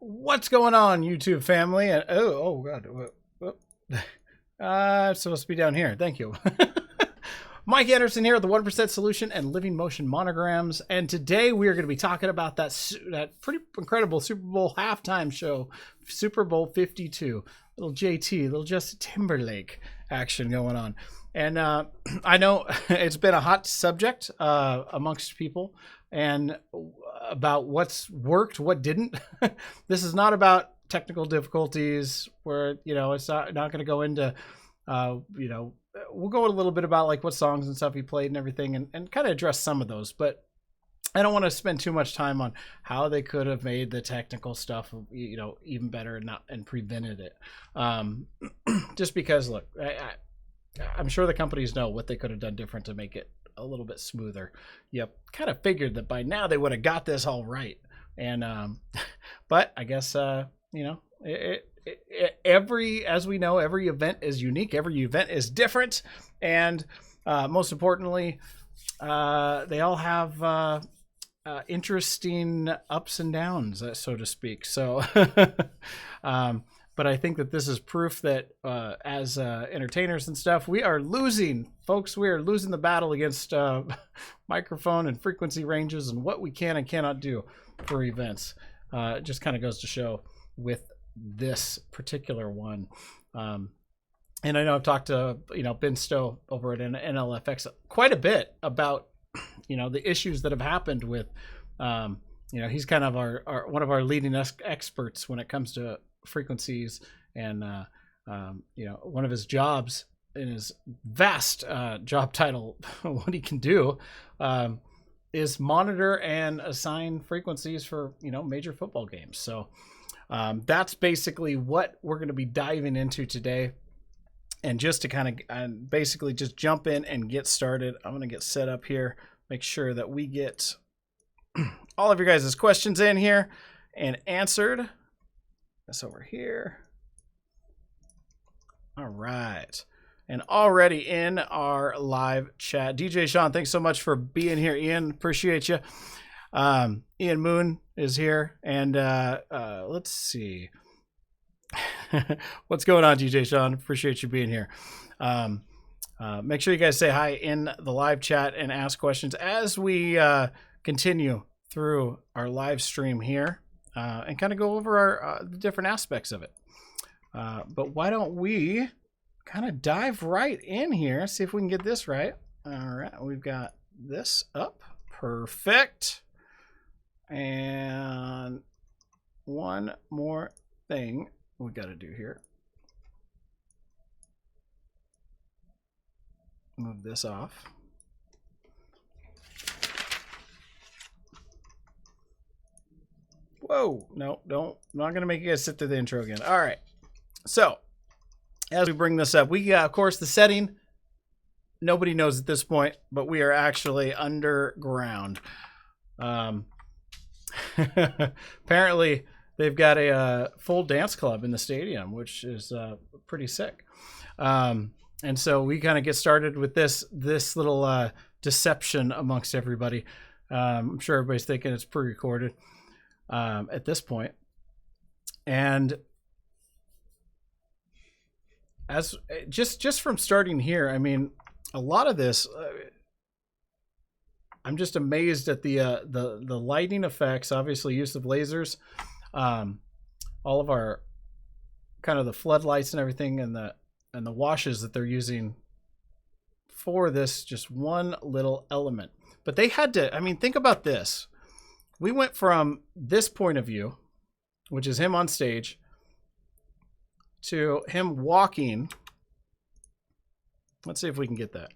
What's going on, YouTube family? And oh God, it's supposed to be down here. Thank you. Mike Anderson here at the 1% Solution and Living Motion Monograms, and today we are going to be talking about that pretty incredible Super Bowl halftime show, Super Bowl 52. Little JT, little Justin Timberlake action going on, and I know it's been a hot subject amongst people, and about what's worked, what didn't. This is not about technical difficulties, where it's not going to go into we'll go a little bit about like what songs and stuff he played and everything, and kind of address some of those, but I don't want to spend too much time on how they could have made the technical stuff even better and prevented it, just because look, I'm sure the companies know what they could have done different to make it a little bit smoother. Yep, kind of figured that by now they would have got this all right, and but I guess as we know, every event is unique, every event is different, and most importantly, they all have interesting ups and downs, so to speak. So but I think that this is proof that as entertainers and stuff, we are losing, folks. We are losing the battle against microphone and frequency ranges and what we can and cannot do for events. It just kind of goes to show with this particular one. And I know I've talked to Ben Stowe over at NLFX quite a bit about the issues that have happened with he's kind of our one of our leading experts when it comes to frequencies, and one of his jobs in his vast job title, what he can do is monitor and assign frequencies for major football games. So that's basically what we're going to be diving into today. And just to kind of basically just jump in and get started, I'm going to get set up here, make sure that we get all of your guys' questions in here and answered. That's over here. All right. And already in our live chat, DJ Sean, thanks so much for being here. Ian, appreciate you. Ian Moon is here, and let's see. What's going on, DJ Sean? Appreciate you being here. Make sure you guys say hi in the live chat and ask questions as we continue through our live stream here, and kind of go over our the different aspects of it. But why don't we kind of dive right in here, see if we can get this right. All right, we've got this up. Perfect. And one more thing we got to do here. Move this off. Whoa, no, don't. I'm not going to make you guys sit through the intro again. All right. So, as we bring this up, we of course, the setting, nobody knows at this point, but we are actually underground. Apparently, they've got a full dance club in the stadium, which is pretty sick. And so we kind of get started with this little deception amongst everybody. I'm sure everybody's thinking it's pre-recorded at this point. And as just from starting here, I mean, a lot of this, I'm just amazed at the lighting effects. Obviously, use of lasers, all of our kind of the floodlights and everything, and the washes that they're using for this just one little element. But they had to, I mean, think about this. We went from this point of view, which is him on stage, to him walking. Let's see if we can get that.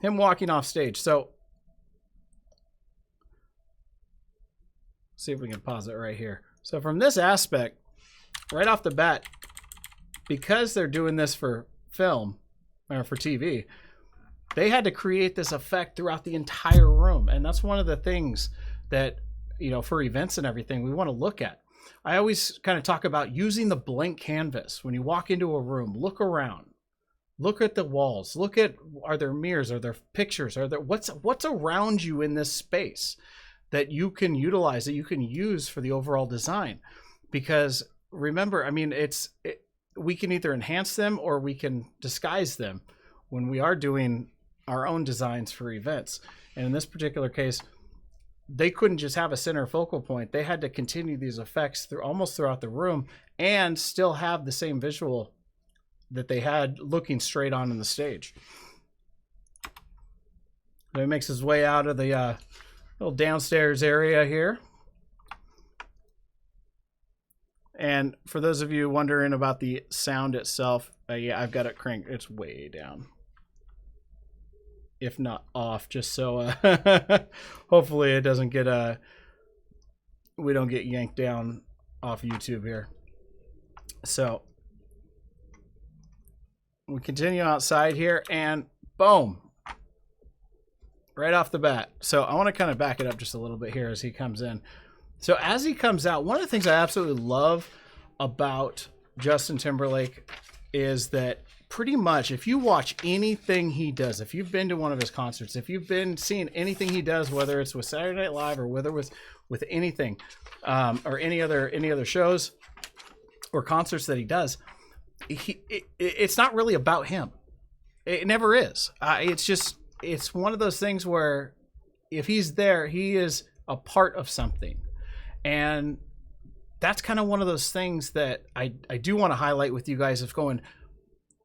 Him walking off stage. So, see if we can pause it right here. So from this aspect, right off the bat, because they're doing this for film or for TV, they had to create this effect throughout the entire room. And that's one of the things that, for events and everything, we want to look at. I always kind of talk about using the blank canvas. When you walk into a room, look around. Look at the walls. Look at, are there mirrors? Are there pictures? Are there what's around you in this space? that you can utilize, that you can use for the overall design. Because remember, I mean, we can either enhance them or we can disguise them when we are doing our own designs for events. And in this particular case, they couldn't just have a center focal point. They had to continue these effects almost throughout the room and still have the same visual that they had looking straight on in the stage. So he makes his way out of the little downstairs area here. And for those of you wondering about the sound itself, yeah, I've got it cranked. It's way down, if not off, just so hopefully it doesn't get we don't get yanked down off YouTube here. So we continue outside here, and boom, right off the bat. So I want to kind of back it up just a little bit here as he comes in. So as he comes out, one of the things I absolutely love about Justin Timberlake is that pretty much if you watch anything he does, if you've been to one of his concerts, if you've been seeing anything he does, whether it's with Saturday Night Live or whether with anything or any other shows or concerts that he does, it's not really about him. It never is. It's one of those things where if he's there, he is a part of something. And that's kind of one of those things that I do want to highlight with you guys of going,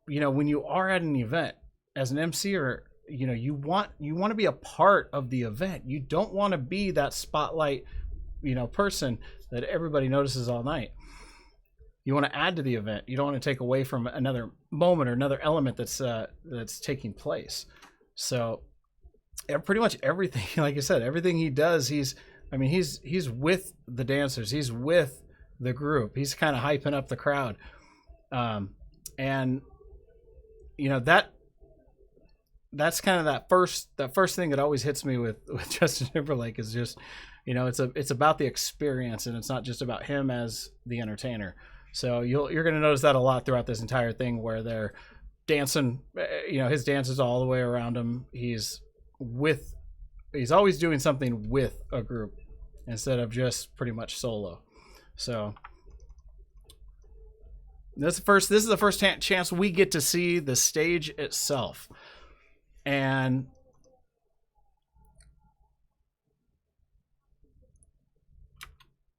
you know, when you are at an event as an MC, or, you know, you want to be a part of the event. You don't want to be that spotlight, you know, person that everybody notices all night. You want to add to the event. You don't want to take away from another moment or another element that's taking place. So pretty much everything, like I said, everything he does, he's with the dancers. He's with the group. He's kind of hyping up the crowd. And you know, that's kind of that first thing that always hits me with Justin Timberlake is just, you know, it's about the experience, and it's not just about him as the entertainer. So you're going to notice that a lot throughout this entire thing, where they're dancing, you know, his dance is all the way around him. He's always doing something with a group instead of just pretty much solo. So this is the first chance we get to see the stage itself. And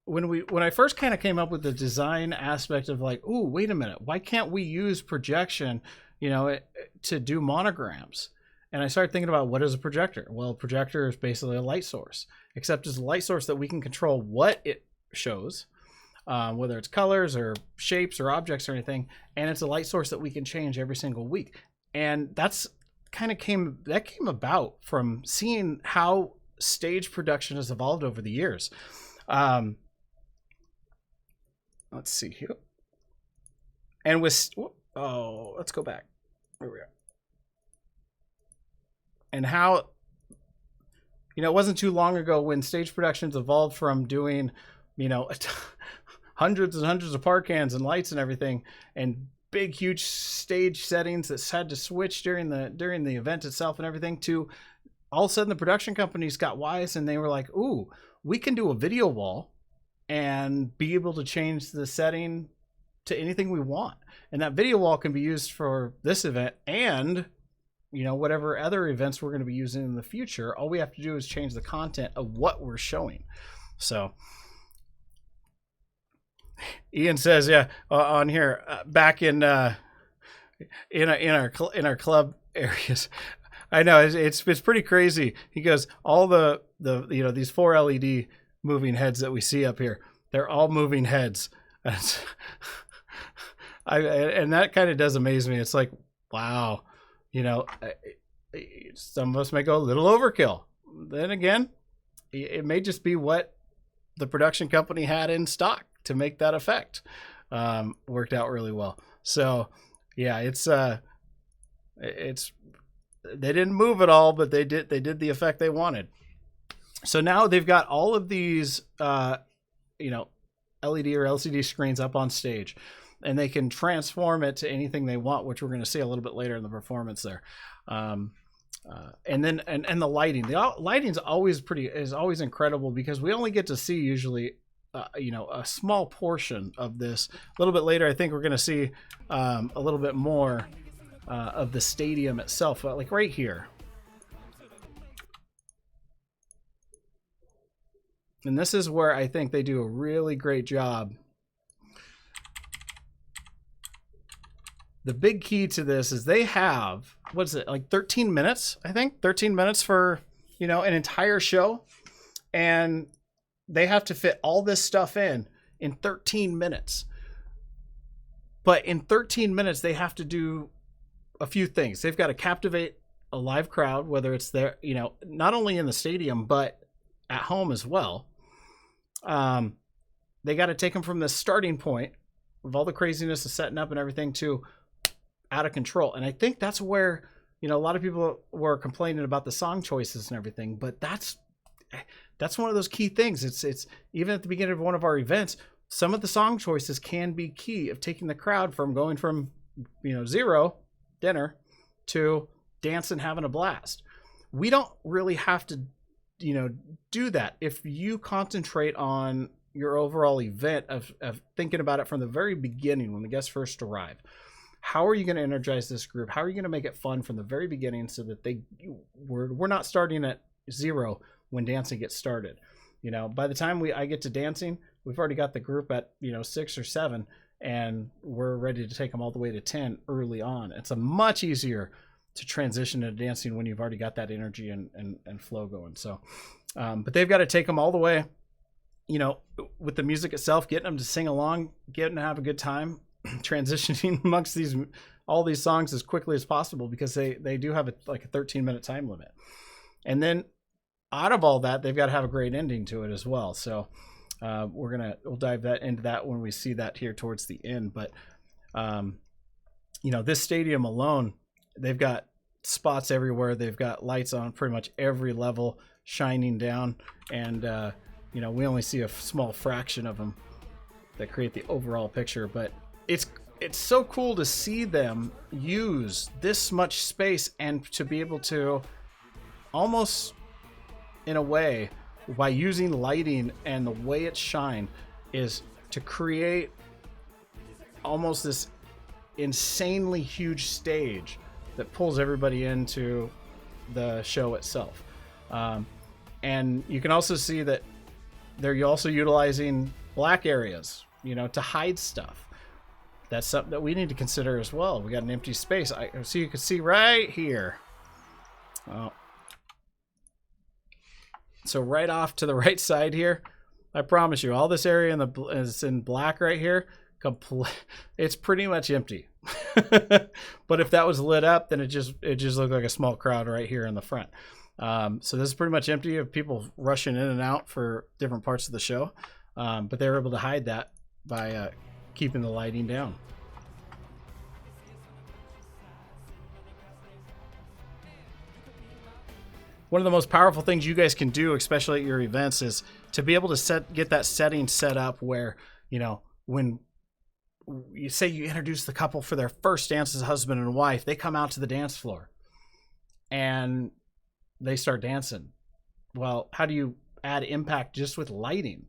when I first kind of came up with the design aspect of like, ooh, wait a minute, why can't we use projection, you know, to do monograms? And I started thinking about, what is a projector? Well, a projector is basically a light source, except it's a light source that we can control what it shows, whether it's colors or shapes or objects or anything. And it's a light source that we can change every single week. And that's kind of came about from seeing how stage production has evolved over the years. Let's see here. And let's go back. There we go. And how, you know, it wasn't too long ago when stage productions evolved from doing, you know, hundreds and hundreds of par cans and lights and everything, and big, huge stage settings that had to switch during the event itself and everything, to all of a sudden the production companies got wise and they were like, ooh, we can do a video wall and be able to change the setting to anything we want. And that video wall can be used for this event and, you know, whatever other events we're going to be using in the future. All we have to do is change the content of what we're showing. So Ian says, yeah, on here, back in our club areas. I know it's pretty crazy. He goes, all the you know, these 4 LED moving heads that we see up here, they're all moving heads. And that kind of does amaze me. It's like, wow, you know, some of us may go a little overkill. Then again, it may just be what the production company had in stock to make that effect. Worked out really well. So yeah, it's they didn't move it all, but they did the effect they wanted. So now they've got all of these you know, LED or LCD screens up on stage, and they can transform it to anything they want, which we're going to see a little bit later in the performance there. And then and the lighting. The lighting's is always incredible because we only get to see usually a small portion of this. A little bit later, I think we're going to see a little bit more of the stadium itself, like right here. And this is where I think they do a really great job. The big key to this is they have, what is it, like 13 minutes, I think? 13 minutes for, an entire show. And they have to fit all this stuff in 13 minutes. But in 13 minutes, they have to do a few things. They've got to captivate a live crowd, whether it's there, not only in the stadium, but at home as well. They got to take them from the starting point of all the craziness of setting up and everything to out of control. And I think that's where, a lot of people were complaining about the song choices and everything, but that's one of those key things. It's even at the beginning of one of our events, some of the song choices can be key of taking the crowd from going from, zero dinner to dancing, having a blast. We don't really have to, do that. If you concentrate on your overall event of thinking about it from the very beginning, when the guests first arrive, how are you going to energize this group? How are you going to make it fun from the very beginning so that we're not starting at zero when dancing gets started? By the time I get to dancing, we've already got the group at 6 or 7, and we're ready to take them all the way to 10 early on. It's a much easier to transition to dancing when you've already got that energy and flow going. So, but they've got to take them all the way, with the music itself, getting them to sing along, getting to have a good time, transitioning amongst all these songs as quickly as possible, because they do have a 13-minute time limit. And then out of all that, they've got to have a great ending to it as well. So we'll dive into that when we see that here towards the end. But this stadium alone, they've got spots everywhere. They've got lights on pretty much every level shining down, and we only see a small fraction of them that create the overall picture. But it's so cool to see them use this much space and to be able to almost, in a way, by using lighting and the way it's shined, is to create almost this insanely huge stage that pulls everybody into the show itself. And you can also see that they're also utilizing black areas, to hide stuff. That's something that we need to consider as well. We got an empty space. So you can see right here. Oh. So right off to the right side here, I promise you, all this area is in black right here. It's pretty much empty. But if that was lit up, then it just looked like a small crowd right here in the front. So this is pretty much empty of people rushing in and out for different parts of the show. But they were able to hide that by keeping the lighting down. One of the most powerful things you guys can do, especially at your events, is to be able to get that setting set up where, when you say you introduce the couple for their first dance as husband and wife, they come out to the dance floor and they start dancing. Well, how do you add impact just with lighting?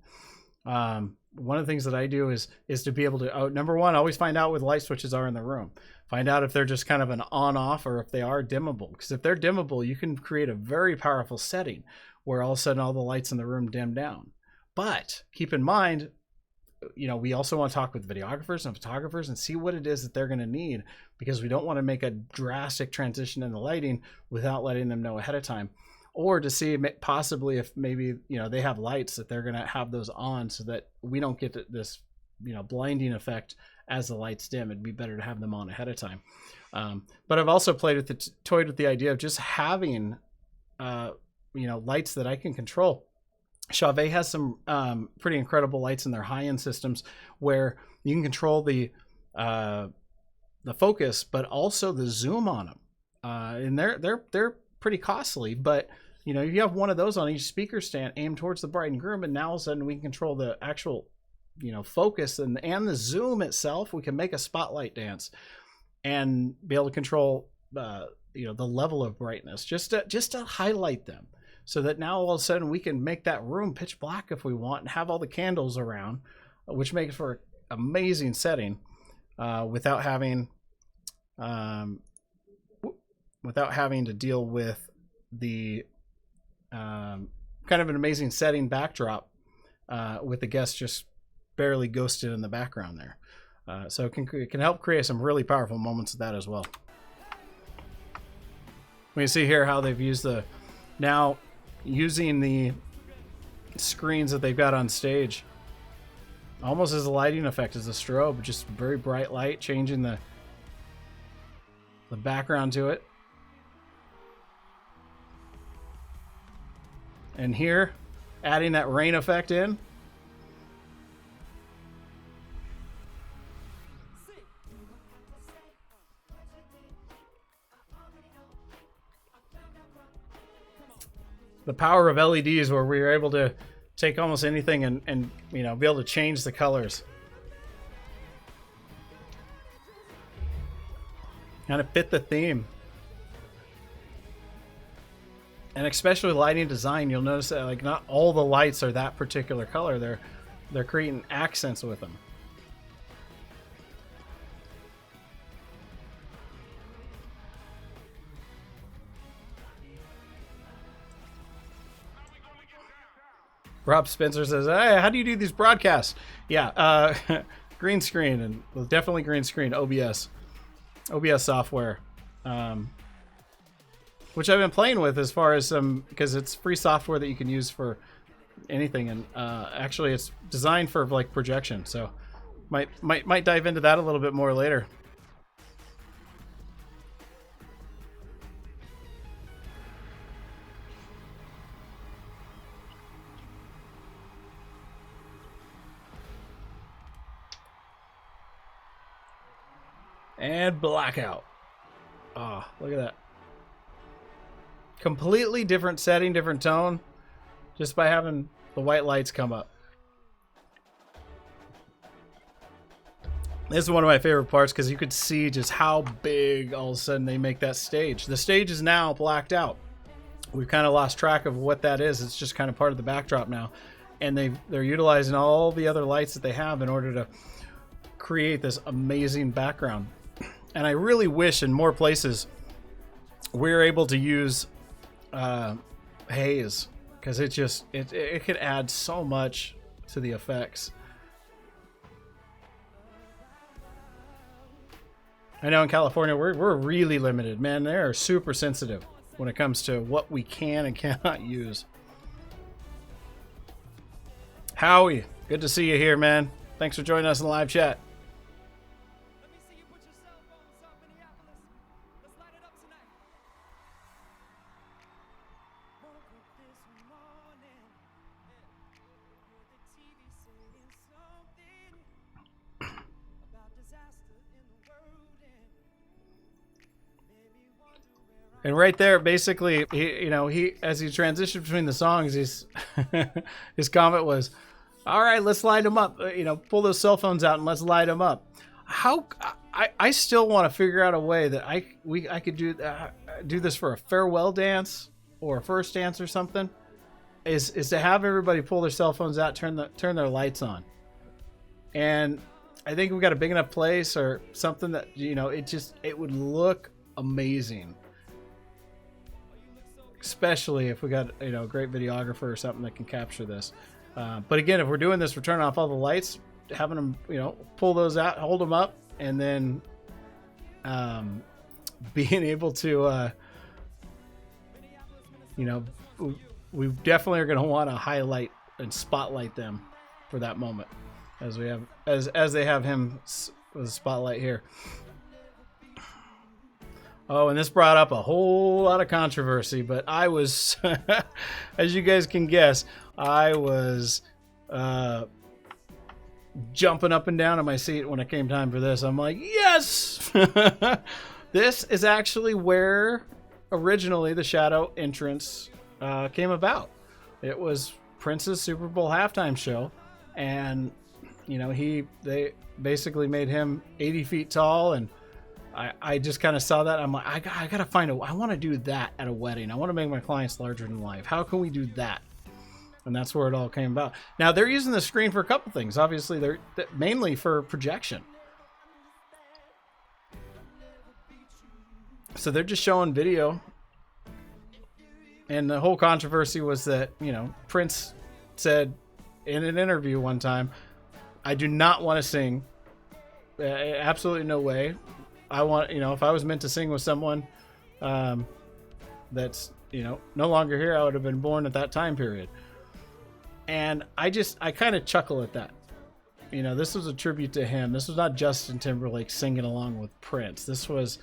One of the things that I do is to be able to, number one, always find out what light switches are in the room. Find out if they're just kind of an on-off or if they are dimmable. Because if they're dimmable, you can create a very powerful setting where all of a sudden all the lights in the room dim down. But keep in mind, we also want to talk with videographers and photographers and see what it is that they're going to need, because we don't want to make a drastic transition in the lighting without letting them know ahead of time. Or to see possibly if maybe, they have lights that they're going to have those on so that we don't get this, blinding effect as the lights dim. It'd be better to have them on ahead of time. But I've also toyed with the idea of just having, lights that I can control. XII has some pretty incredible lights in their high-end systems where you can control the focus, but also the zoom on them. And they're pretty costly, but you have one of those on each speaker stand aimed towards the bride and groom, and now all of a sudden we can control the actual focus and the zoom itself. We can make a spotlight dance and be able to control the level of brightness, just to highlight them, so that now all of a sudden we can make that room pitch black if we want, and have all the candles around, which makes for an amazing setting, without having to deal with the kind of an amazing setting backdrop, with the guests just barely ghosted in the background there. So it can help create some really powerful moments of that as well. We can see here how they've used using the screens that they've got on stage almost as a lighting effect, as a strobe, just very bright light, changing the background to it. And here, adding that rain effect in. The power of LEDs, where we were able to take almost anything and be able to change the colors. Kind of fit the theme. And especially lighting design, you'll notice that like not all the lights are that particular color. They're creating accents with them. Rob Spencer says, "Hey, how do you do these broadcasts?" Yeah, green screen, and definitely green screen, OBS software, which I've been playing with as far as because it's free software that you can use for anything, and actually it's designed for like projection. So might dive into that a little bit more later. And blackout. Oh, look at that. Completely different setting, different tone, just by having the white lights come up. This is one of my favorite parts, because you could see just how big all of a sudden they make that stage. The stage is now blacked out. We've kind of lost track of what that is. It's just kind of part of the backdrop now. And they're utilizing all the other lights that they have in order to create this amazing background. And I really wish in more places we're able to use haze, because it could add so much to the effects. I know in California we're really limited, man. They are super sensitive when it comes to what we can and cannot use. Howie, good to see you here, man. Thanks for joining us in the live chat. And right there, basically, he as he transitioned between the songs, his comment was, "All right, let's light them up. Pull those cell phones out and let's light them up." I still want to figure out a way that I could do this for a farewell dance or a first dance or something. Is to have everybody pull their cell phones out, turn their lights on, and I think we've got a big enough place or something that it would look amazing. Especially if we got a great videographer or something that can capture this. But again, if we're doing this, we're turning off all the lights, having them pull those out, hold them up, and then being able to we definitely are going to want to highlight and spotlight them for that moment, as we have as they have him with a spotlight here. Oh, and this brought up a whole lot of controversy, but I was, as you guys can guess, I was jumping up and down in my seat when it came time for this. I'm like, yes! This is actually where originally the Shadow entrance came about. It was Prince's Super Bowl halftime show, and they basically made him 80 feet tall, and I just kind of saw that. I'm like, I gotta find I want to do that at a wedding. I want to make my clients larger than life. How can we do that? And that's where it all came about. Now they're using the screen for a couple things. Obviously, they're mainly for projection. So they're just showing video. And the whole controversy was that, you know, Prince said in an interview one time, I do not want to sing. Absolutely no way. I want, you know, if I was meant to sing with someone that's, you know, no longer here, I would have been born at that time period. And I kind of chuckle at that. You know, this was a tribute to him. This was not Justin Timberlake singing along with Prince. This was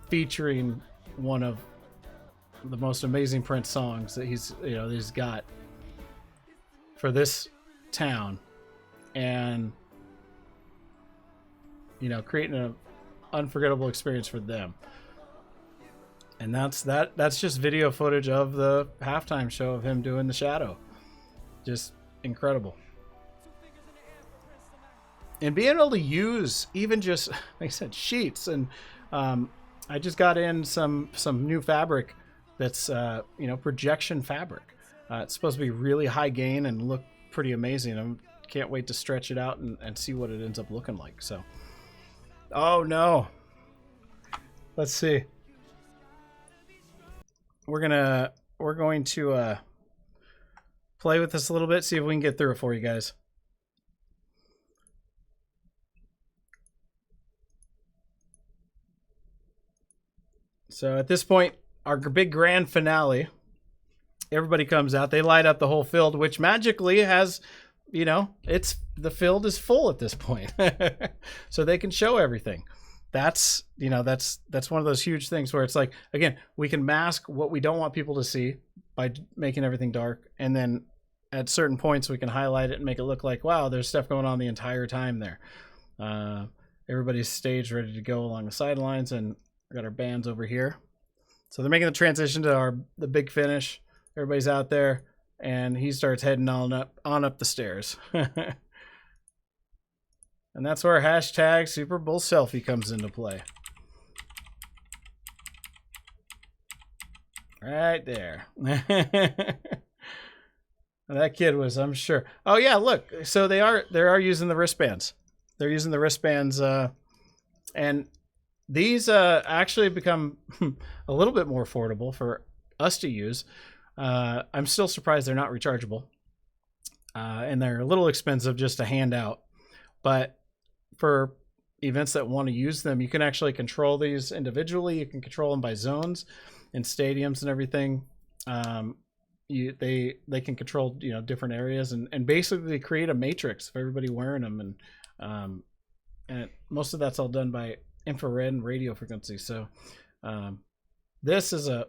featuring one of the most amazing Prince songs that he's got for this town, and, you know, creating an unforgettable experience for them. And that's just video footage of the halftime show of him doing the shadow. Just incredible. And being able to use even just, like I said, sheets. And I just got in some new fabric that's, you know, projection fabric. It's supposed to be really high gain and look pretty amazing. I can't wait to stretch it out and see what it ends up looking like. So, oh no. Let's see. We're going to play with this a little bit, see if we can get through it for you guys. So at this point, our big grand finale, everybody comes out. They light up the whole field, which magically has, you know, the field is full at this point. So they can show everything. That's, you know, that's one of those huge things where it's like, again, we can mask what we don't want people to see by making everything dark. And then at certain points, we can highlight it and make it look like, wow, there's stuff going on the entire time there. Everybody's staged, ready to go along the sidelines, and we got our bands over here. So they're making the transition to the big finish. Everybody's out there, and he starts heading on up the stairs. And that's where hashtag Super Bowl selfie comes into play. Right there. That kid was, I'm sure. Oh yeah, look. So they are using the wristbands. They're using the wristbands, and these actually become a little bit more affordable for us to use. I'm still surprised they're not rechargeable, and they're a little expensive just to hand out. But for events that want to use them, you can actually control these individually. You can control them by zones in stadiums and everything. They can control, you know, different areas and basically create a matrix of everybody wearing them, and most of that's all done by infrared and radio frequency. So this is a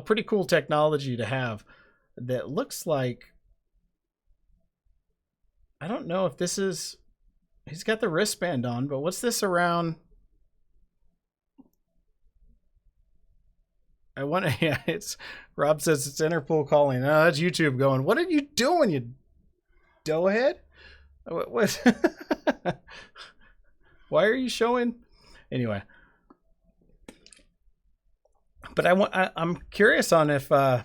pretty cool technology to have that looks like, I don't know if this is, he's got the wristband on, but what's this around? I want to, yeah, it's, Rob says it's Interpol calling. Oh, that's YouTube going, what are you doing, you doughhead? What? Why are you showing? Anyway. But I'm curious on if the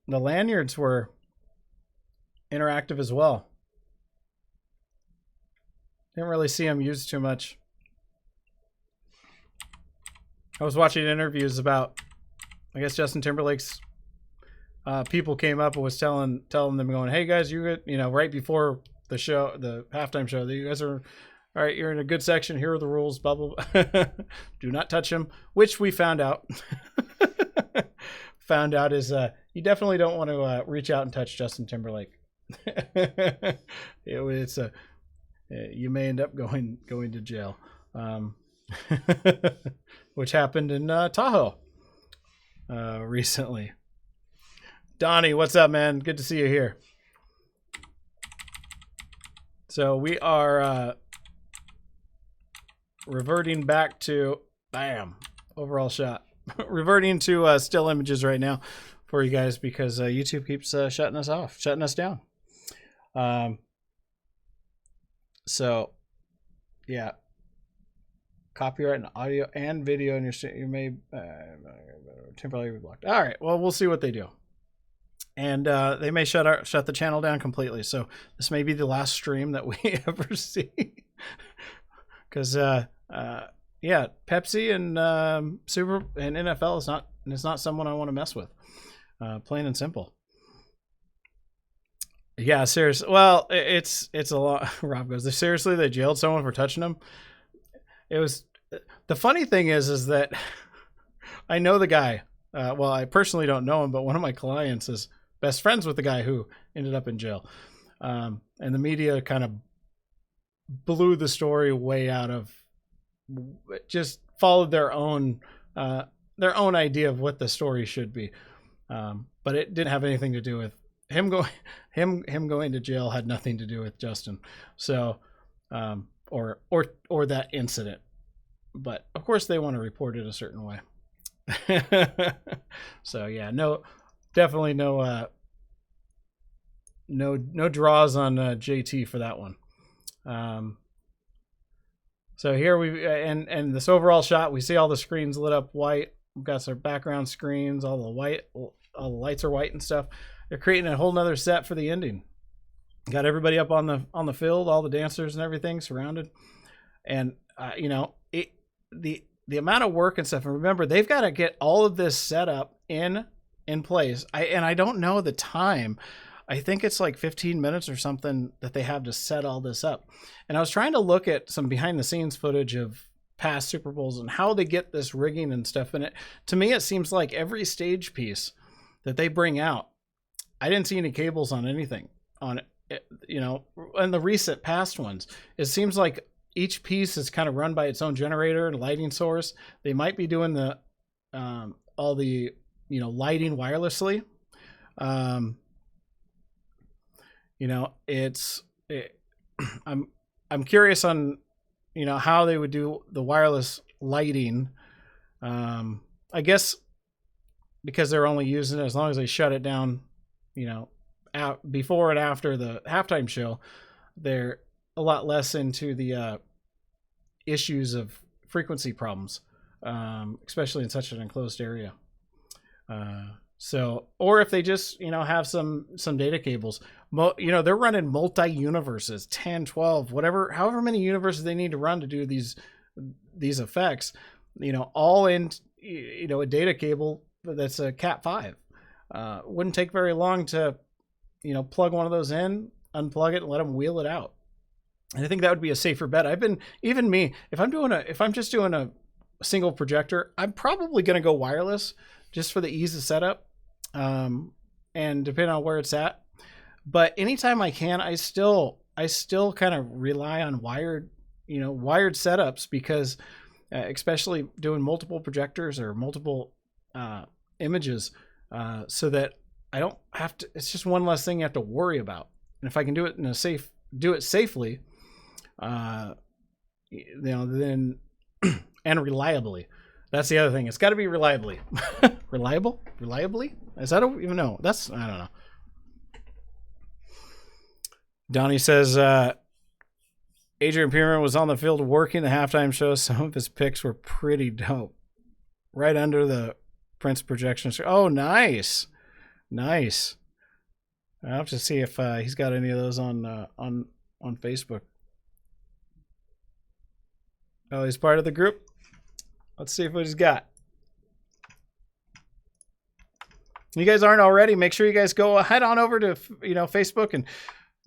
lanyards were interactive as well. Didn't really see them used too much. I was watching interviews about, I guess Justin Timberlake's people came up and was telling them, going, "Hey guys, you know, right before the show, the halftime show, that you guys are all right. You're in a good section. Here are the rules. Blah blah blah. Do not touch him." Which we found out. Found out is you definitely don't want to reach out and touch Justin Timberlake. It's a you may end up going to jail, which happened in Tahoe recently. Donnie, what's up, man? Good to see you here. So we are reverting back to, bam, overall shot. Reverting to still images right now for you guys because YouTube keeps shutting us down. So, yeah. copyright and audio and video in your you may temporarily be blocked. All right, well, we'll see what they do, and they may shut the channel down completely. So this may be the last stream that we ever see, because yeah, Pepsi and Super and NFL is not someone I want to mess with, plain and simple. Yeah, seriously. Well, it's a lot. Rob goes, seriously, they jailed someone for touching them. It was, the funny thing is that I know the guy. Well, I personally don't know him, but one of my clients is best friends with the guy who ended up in jail. And the media kind of blew the story way out of, just followed their own idea of what the story should be. But it didn't have anything to do with him going to jail. Had nothing to do with Justin. So, or that incident. But of course they want to report it a certain way. So yeah, definitely no draws on JT for that one. So here and this overall shot, we see all the screens lit up white. We've got some background screens, all the lights are white and stuff. They're creating a whole nother set for the ending. Got everybody up on the field, all the dancers and everything surrounded, and the amount of work and stuff. And remember, they've got to get all of this set up in place. I don't know the time. I think it's like 15 minutes or something that they have to set all this up. And I was trying to look at some behind the scenes footage of past Super Bowls and how they get this rigging and stuff in it. To me, it seems like every stage piece that they bring out, I didn't see any cables on anything on it, and the recent past ones, it seems like each piece is kind of run by its own generator and lighting source. They might be doing the all the lighting wirelessly. I'm curious on how they would do the wireless lighting. I guess because they're only using it as long as they shut it down, before and after the halftime show, they're a lot less into the issues of frequency problems, especially in such an enclosed area. So, or if they just, have some data cables, they're running multi-universes, 10, 12, whatever, however many universes they need to run to do these effects, all in, a data cable that's a Cat5. Wouldn't take very long to, plug one of those in, unplug it, and let them wheel it out. And I think that would be a safer bet. If I'm just doing a single projector, I'm probably going to go wireless just for the ease of setup. And depending on where it's at, but anytime I can, I still kind of rely on wired setups, because especially doing multiple projectors or multiple images, so that I don't have to, it's just one less thing you have to worry about. And if I can do it safely, then and reliably. That's the other thing. It's got to be reliably. Reliably? Is that even know? I don't know. Donnie says, Adrian Peterman was on the field working the halftime show. Some of his picks were pretty dope. Right under the Prince projection. Oh, nice. Nice. I'll have to see if he's got any of those on Facebook. Oh, he's part of the group? Let's see what he's got. You guys aren't already, make sure you guys go head on over to Facebook and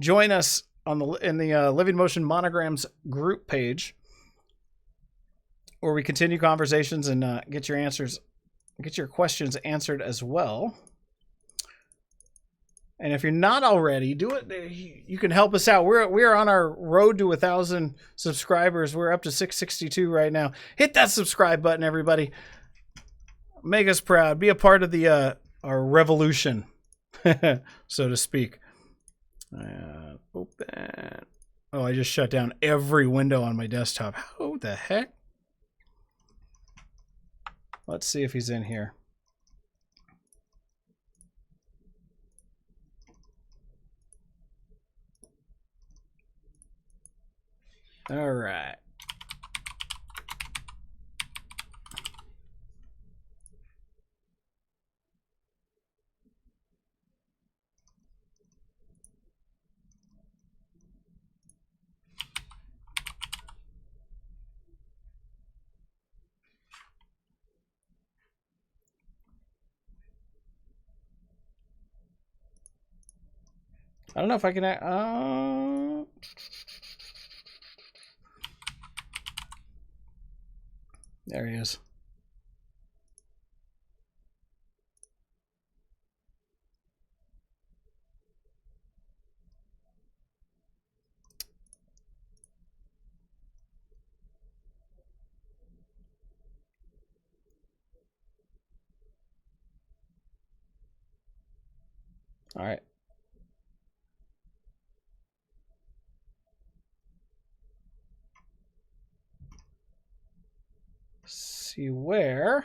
join us in the Living Motion Monograms group page, where we continue conversations and get your questions answered as well. And if you're not already, do it. You can help us out. We're on our road to 1,000 subscribers. We're up to 662 right now. Hit that subscribe button, everybody. Make us proud. Be a part of the our revolution, so to speak. Open. Oh, I just shut down every window on my desktop. How the heck? Let's see if he's in here. All right. I don't know if I can. There he is. All right. See where.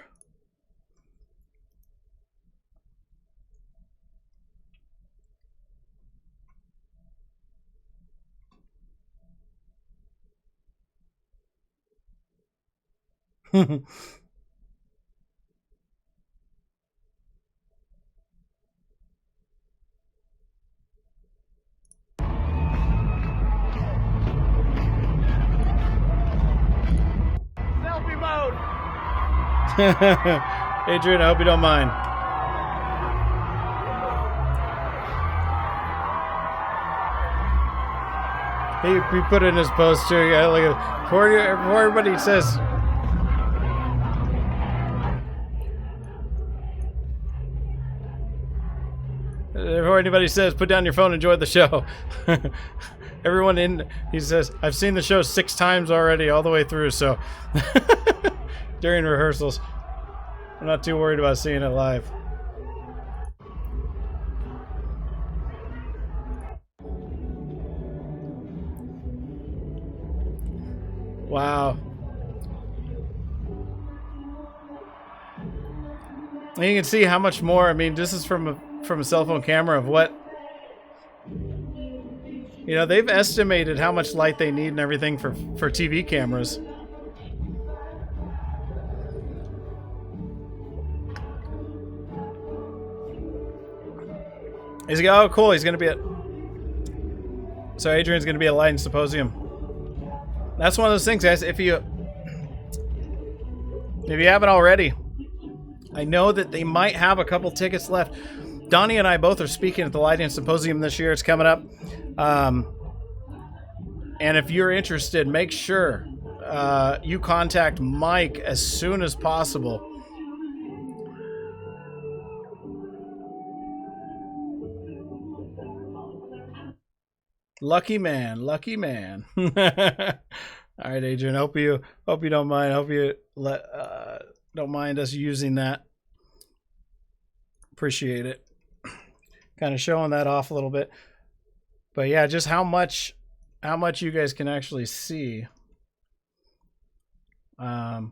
Selfie mode. Adrian, I hope you don't mind. He put in his post too. Before everybody says. Before anybody says, put down your phone, enjoy the show. Everyone in, he says, I've seen the show 6 times already, all the way through, so during rehearsals. I'm not too worried about seeing it live. Wow. And you can see how much more, I mean, this is from a cell phone camera of what, you know, they've estimated how much light they need and everything for TV cameras. He's like, oh, cool. He's going to be at... So Adrian's going to be at Lighting Symposium. That's one of those things, guys. If you haven't already, I know that they might have a couple tickets left. Donnie and I both are speaking at the Lighting Symposium this year. It's coming up. And if you're interested, make sure you contact Mike as soon as possible. Lucky man, lucky man. All right, Adrian. Hope you don't mind. Hope you don't mind us using that. Appreciate it. Kind of showing that off a little bit, but yeah, just how much you guys can actually see. How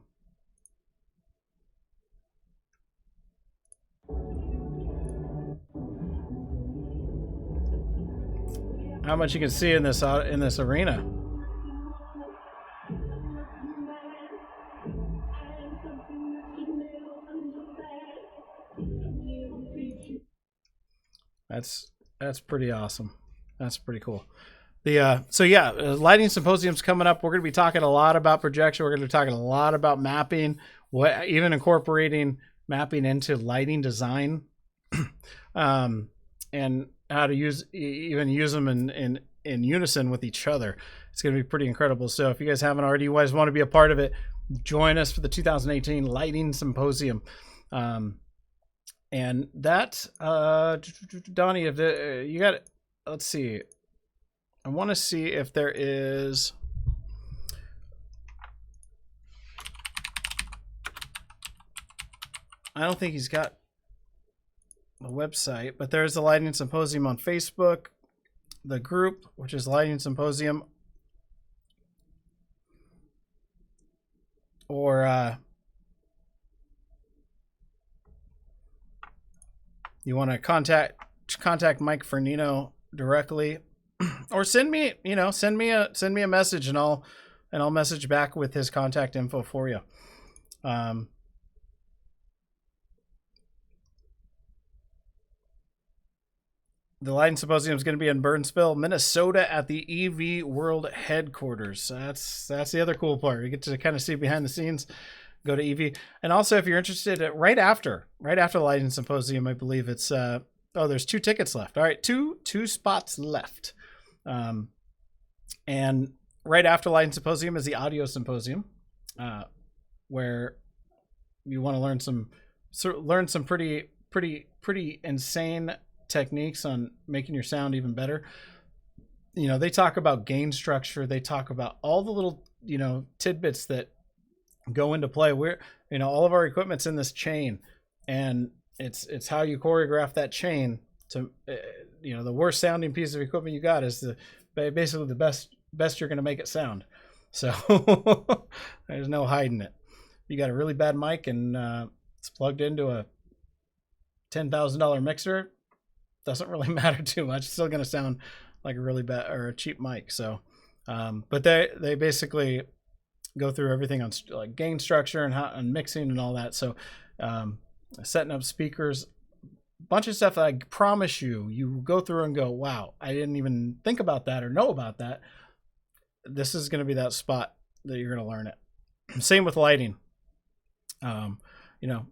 much you can see in this arena. That's pretty awesome. That's pretty cool. So yeah, Lighting Symposium's coming up. We're going to be talking a lot about projection. We're going to be talking a lot about mapping, even incorporating mapping into lighting design, and how to use them in unison with each other. It's going to be pretty incredible. So if you guys haven't already, you guys want to be a part of it, join us for the 2018 Lighting Symposium. And that, Donnie, if you got, let's see. I want to see if there is. I don't think he's got the website, but there's the Lighting Symposium on Facebook, the group, which is Lighting Symposium, or you want to contact Mike Fernino directly, or send me a message, and I'll message back with his contact info for you. The Lighting Symposium is going to be in Burnsville, Minnesota, at the EV World headquarters. That's the other cool part. You get to kind of see behind the scenes. Go to EV, and also if you're interested, right after the Lighting Symposium, I believe it's Oh, there's 2 tickets left. All right, two spots left. And right after Lighting Symposium is the Audio Symposium, where you want to learn some pretty insane techniques on making your sound even better. You know, they talk about gain structure. They talk about all the little, you know, tidbits that go into play. We're, you know, all of our equipment's in this chain, and it's how you choreograph that chain to, you know, the worst sounding piece of equipment you got is basically the best you're going to make it sound. So there's no hiding it. You got a really bad mic and it's plugged into a $10,000 mixer, doesn't really matter too much. It's still going to sound like a really bad or a cheap mic. So, but they basically go through everything on like gain structure and how and mixing and all that. So, setting up speakers, bunch of stuff that I promise you go through and go, wow, I didn't even think about that or know about that. This is going to be that spot that you're going to learn it. Same with lighting. You know,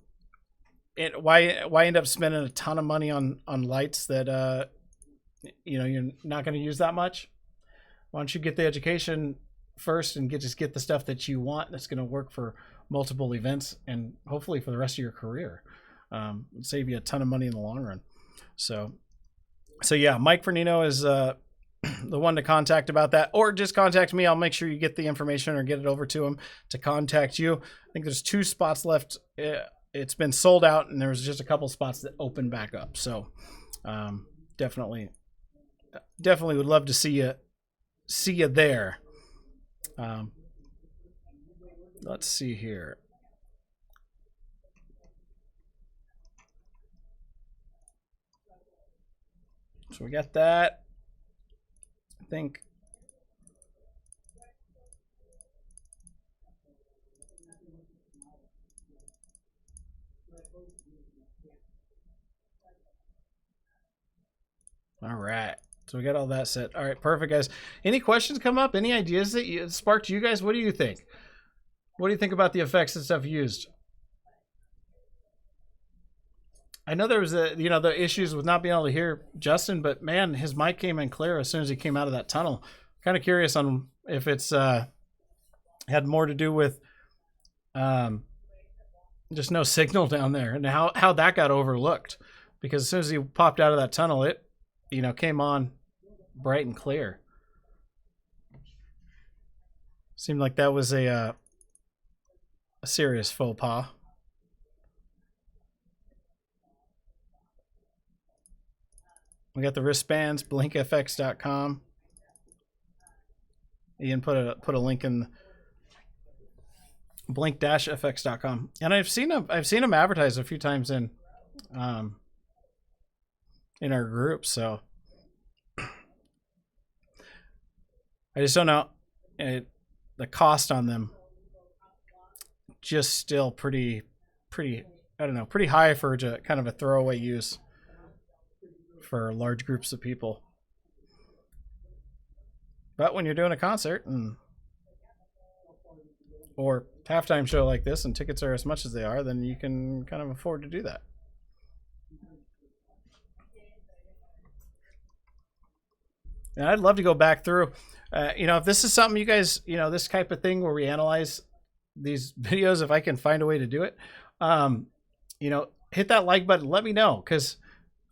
why end up spending a ton of money on lights that you know you're not going to use that much? Why don't you get the education first and just get the stuff that you want that's going to work for multiple events and hopefully for the rest of your career. Save you a ton of money in the long run. So yeah, Mike Vernino is the one to contact about that, or just contact me. I'll make sure you get the information or get it over to him to contact you. I think there's 2 spots left. It's been sold out, and there's just a couple spots that open back up. So definitely would love to see you there. Let's see here. So we got that. I think. All right. So we got all that set. All right, perfect, guys. Any questions come up? Any ideas that sparked you guys? What do you think? What do you think about the effects and stuff used? I know there was the issues with not being able to hear Justin, but man, his mic came in clear as soon as he came out of that tunnel. Kind of curious on if it's had more to do with just no signal down there and how that got overlooked, because as soon as he popped out of that tunnel, it came on bright and clear. Seemed like that was a serious faux pas. We got the wristbands, blinkfx.com. Ian put a link in blink-fx.com. And I've seen them advertised a few times in our group, so I just don't know the cost on them. Just still pretty high for kind of a throwaway use for large groups of people. But when you're doing a concert or halftime show like this and tickets are as much as they are, then you can kind of afford to do that. And I'd love to go back through, if this is something you guys, this type of thing where we analyze these videos, if I can find a way to do it, hit that like button. Let me know, because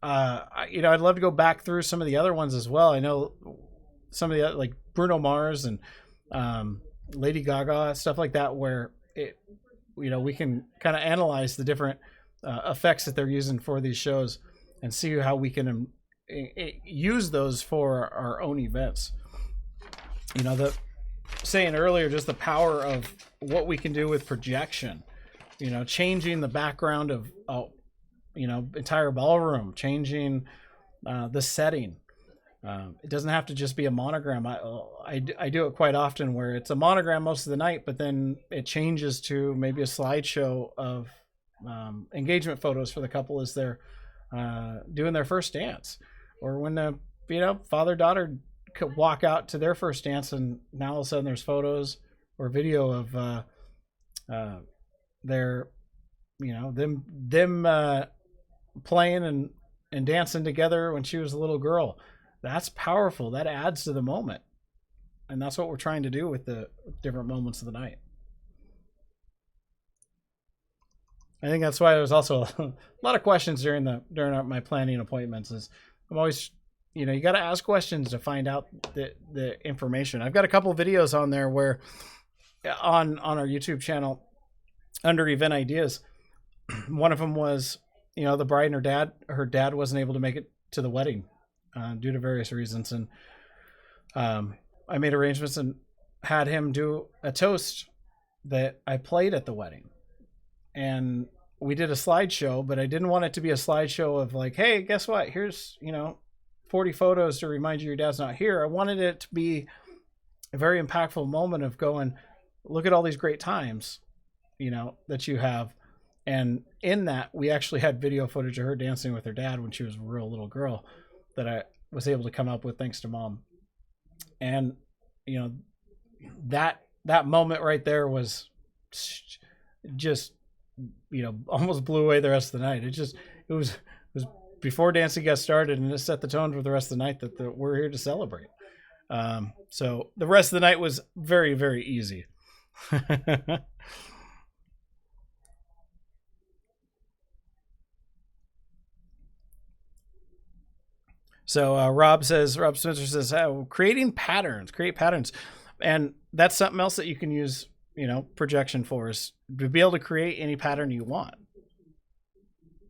I'd love to go back through some of the other ones as well. I know some of the other, like Bruno Mars and Lady Gaga, stuff like that, where we can kind of analyze the different effects that they're using for these shows and see how we can use those for our own events. The saying earlier, just the power of what we can do with projection, changing the background of entire ballroom, changing the setting. It doesn't have to just be a monogram. I do it quite often where it's a monogram most of the night, but then it changes to maybe a slideshow of engagement photos for the couple as they're doing their first dance, or when the father-daughter could walk out to their first dance, and now all of a sudden there's photos or video of their them playing and and dancing together when she was a little girl. That's powerful. That adds to the moment. And that's what we're trying to do with the different moments of the night. I think that's why there was also a lot of questions during my planning appointments. Is I'm always, you know, you got to ask questions to find out the information. I've got a couple of videos on there where on our YouTube channel under event ideas, one of them was, you know, the bride and her dad wasn't able to make it to the wedding due to various reasons. And I made arrangements and had him do a toast that I played at the wedding. And we did a slideshow, but I didn't want it to be a slideshow of like, hey, guess what? Here's, you know, 40 photos to remind you your dad's not here. I wanted it to be a very impactful moment of going, look at all these great times, you know, that you have. And in that, we actually had video footage of her dancing with her dad when she was a real little girl that I was able to come up with thanks to Mom. And, you know, that moment right there was just, you know, almost blew away the rest of the night. It was before dancing got started, and it set the tone for the rest of the night that we're here to celebrate. So the rest of the night was very, very easy. So Rob Spencer says, create patterns. And that's something else that you can use, you know, projection for, is to be able to create any pattern you want.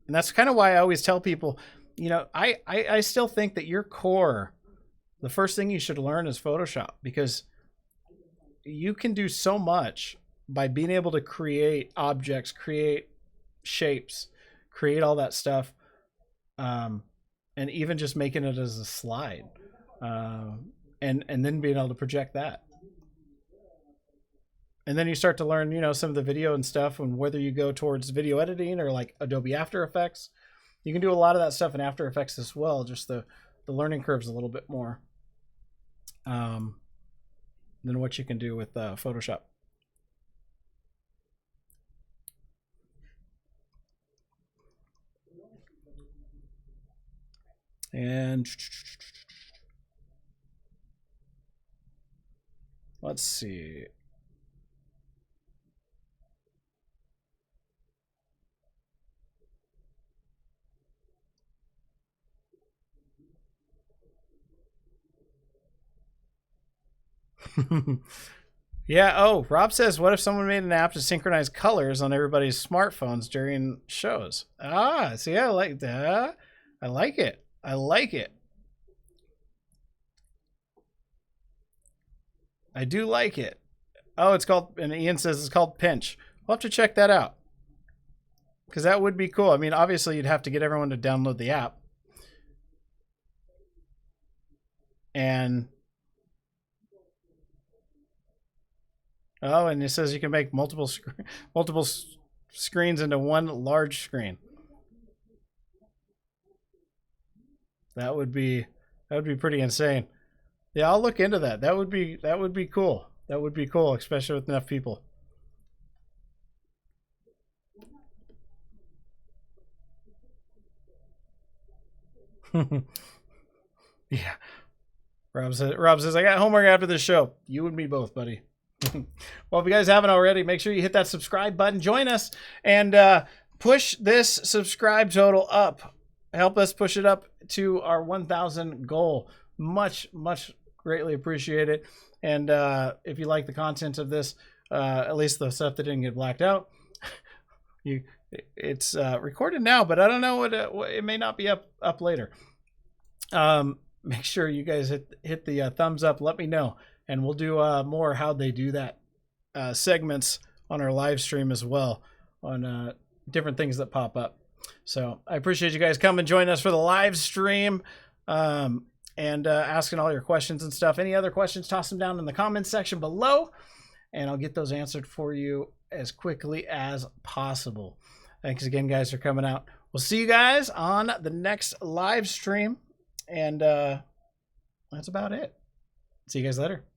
And that's kind of why I always tell people, you know, I still think that your core, the first thing you should learn is Photoshop, because you can do so much by being able to create objects, create shapes, create all that stuff. And even just making it as a slide, and then being able to project that. And then you start to learn, you know, some of the video and stuff, and whether you go towards video editing or like Adobe After Effects, you can do a lot of that stuff in After Effects as well. Just the learning curve's a little bit more than what you can do with Photoshop. And let's see. Yeah. Oh, Rob says, what if someone made an app to synchronize colors on everybody's smartphones during shows? Ah, see, I like that. I like it. I like it. I do like it. Oh, it's called, and Ian says it's called Pinch. We'll have to check that out, because that would be cool. I mean, obviously you'd have to get everyone to download the app. And oh, and it says you can make multiple screens into one large screen. That would be pretty insane. Yeah, I'll look into that. That would be cool. That would be cool, especially with enough people. Yeah. Rob says, I got homework after this show. You and me both, buddy. Well, if you guys haven't already, make sure you hit that subscribe button. Join us and push this subscribe total up. Help us push it up to our 1,000 goal. Much greatly appreciate it. And if you like the content of this, at least the stuff that didn't get blacked out, it's recorded now, but I don't know what it may not be up later. Make sure you guys hit the thumbs up. Let me know, and we'll do more how they do that segments on our live stream as well, on different things that pop up. So I appreciate you guys coming and joining us for the live stream, and asking all your questions and stuff. Any other questions, toss them down in the comments section below, and I'll get those answered for you as quickly as possible. Thanks again, guys, for coming out. We'll see you guys on the next live stream, and that's about it. See you guys later.